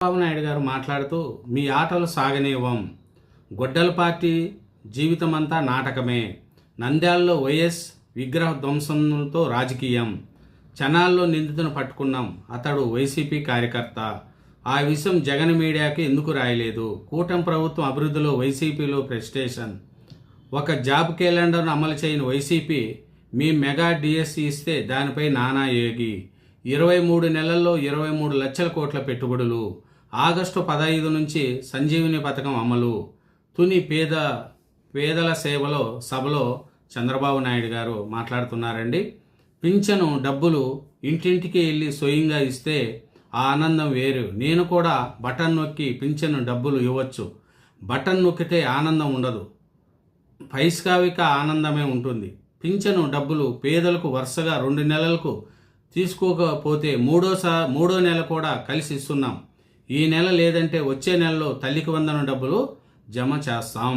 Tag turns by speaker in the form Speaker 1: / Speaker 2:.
Speaker 1: చంద్రబాబు నాయుడు గారు మాట్లాడుతూ మీ ఆటలు సాగనివ్వం, గొడ్డల పార్టీ జీవితమంతా నాటకమే, నంద్యాలలో వైఎస్ విగ్రహ ధ్వంసంతో రాజకీయం, చనాల్లో నిందితును పట్టుకున్నాం, అతడు వైసీపీ కార్యకర్త, ఆ విషయం జగన్ మీడియాకి ఎందుకు రాయలేదు, కూటమి ప్రభుత్వం అభివృద్ధిలో వైసీపీలో ప్రెస్టేషన్, ఒక జాబ్ క్యాలెండర్ను అమలు చేయని వైసీపీ మీ మెగా డిఎస్సి ఇస్తే దానిపై నానా యోగి, 23 నెలల్లో 23 లక్షల కోట్ల పెట్టుబడులు, ఆగస్టు 15 నుంచి సంజీవిని పథకం అమలు, తుని పేదల సేవలో సభలో చంద్రబాబు నాయుడు గారు మాట్లాడుతున్నారండి. పింఛను డబ్బులు ఇంటింటికి వెళ్ళి స్వయంగా ఇస్తే ఆ ఆనందం వేరు. నేను కూడా బటన్ నొక్కి పింఛను డబ్బులు ఇవ్వచ్చు. బటన్ నొక్కితే ఆనందం ఉండదు, పైస్కావిక ఆనందమే ఉంటుంది. పింఛను డబ్బులు పేదలకు వరుసగా 2 నెలలకు తీసుకోకపోతే మూడో నెల కూడా కలిసి ఇస్తున్నాం. ఈ నెల లేదంటే వచ్చే నెలలో తల్లికి వందనం డబ్బులు జమ చేస్తాం.